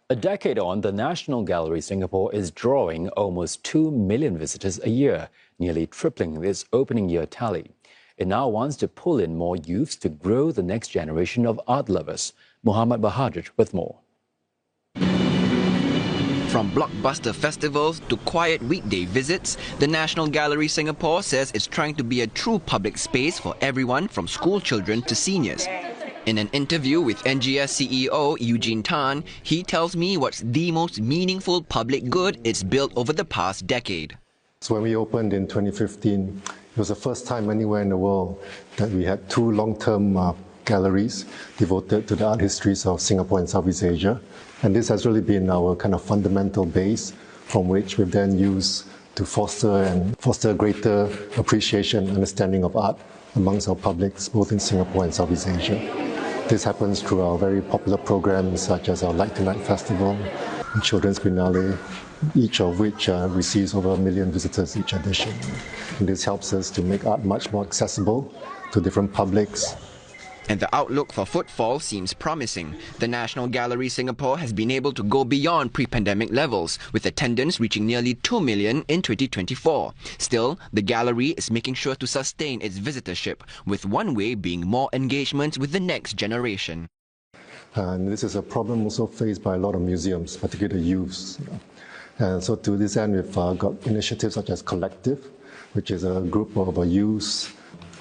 A decade on, the National Gallery Singapore is drawing almost 2 million visitors a year, nearly tripling its opening year tally. It now wants to pull in more youths to grow the next generation of art lovers. Muhammad Bahadur with more. From blockbuster festivals to quiet weekday visits, the National Gallery Singapore says it's trying to be a true public space for everyone from school children to seniors. In an interview with NGS CEO Eugene Tan, he tells me what's the most meaningful public good it's built over the past decade. So when we opened in 2015, it was the first time anywhere in the world that we had two long-term galleries devoted to the art histories of Singapore and Southeast Asia. And this has really been our kind of fundamental base from which we've then used to foster greater appreciation and understanding of art amongst our publics, both in Singapore and Southeast Asia. This happens through our very popular programs such as our Light to Night Festival and Children's Biennale, each of which receives over 1 million visitors each edition. And this helps us to make art much more accessible to different publics. And the outlook for footfall seems promising. The National Gallery Singapore has been able to go beyond pre-pandemic levels, with attendance reaching nearly 2 million in 2024. Still, the gallery is making sure to sustain its visitorship, with one way being more engagement with the next generation. And this is a problem also faced by a lot of museums, particularly youths. And so to this end, we've got initiatives such as Collective, which is a group of youths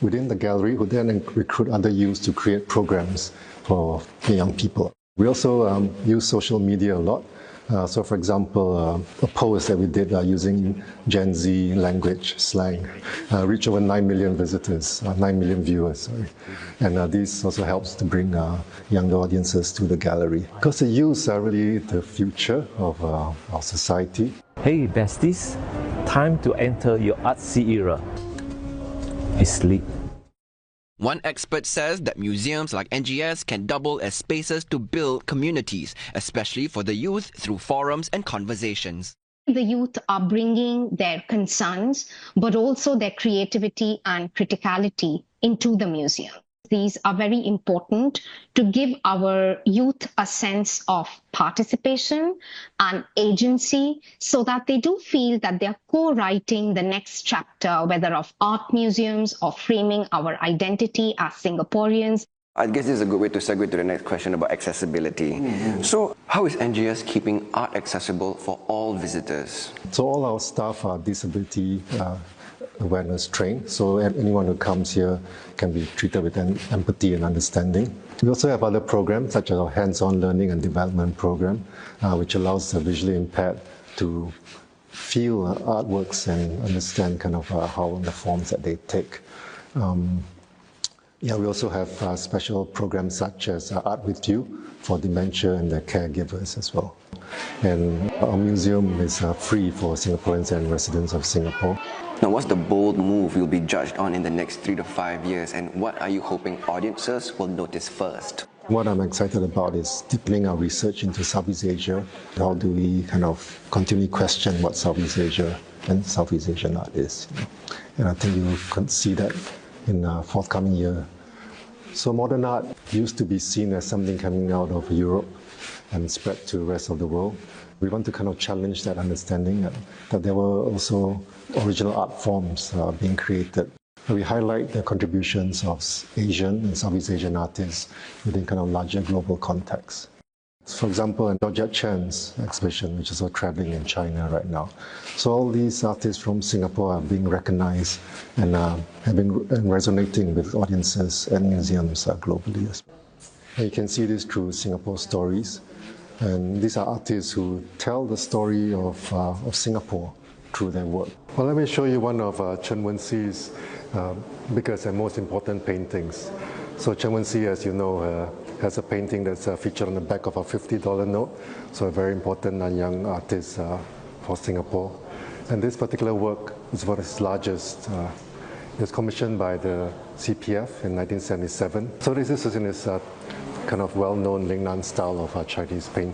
within the gallery who then recruit other youths to create programs for the young people. We also use social media a lot. So for example, a post that we did using Gen Z language, slang, reached over 9 million visitors, 9 million viewers, sorry. And this also helps to bring younger audiences to the gallery. Because the youths are really the future of our society. Hey besties, time to enter your artsy era. It's sleep. One expert says that museums like NGS can double as spaces to build communities, especially for the youth through forums and conversations. The youth are bringing their concerns, but also their creativity and criticality into the museum. These are very important to give our youth a sense of participation and agency so that they do feel that they are co-writing the next chapter, whether of art museums or framing our identity as Singaporeans. I guess this is a good way to segue to the next question about accessibility. So how is NGS keeping art accessible for all visitors? So all our staff are disability awareness trained, so anyone who comes here can be treated with empathy and understanding. We also have other programs such as our hands-on learning and development program, which allows the visually impaired to feel artworks and understand kind of how the forms that they take. We also have special programs such as Art With You for dementia and their caregivers as well. And our museum is free for Singaporeans and residents of Singapore. Now, what's the bold move you'll be judged on in the next 3 to 5 years, and what are you hoping audiences will notice first? What I'm excited about is deepening our research into Southeast Asia. How do we kind of continually question what Southeast Asia and Southeast Asian art is? And I think you can see that in the forthcoming year. So modern art used to be seen as something coming out of Europe and spread to the rest of the world. We want to kind of challenge that understanding that there were also original art forms being created. We highlight the contributions of Asian and Southeast Asian artists within kind of larger global contexts. For example, in Georgette Chen's exhibition, which is also traveling in China right now. So all these artists from Singapore are being recognized and have been resonating with audiences and museums globally as well. And you can see this through Singapore Stories. And these are artists who tell the story of Singapore through their work. Well, let me show you one of Chen Wen-Xi's biggest and most important paintings. So Chen Wen-Xi, as you know, has a painting that's featured on the back of a $50 note. So a very important young artist for Singapore. And this particular work is one of his largest. It was commissioned by the CPF in 1977. So this is in his kind of well-known Lingnan style of Chinese painting.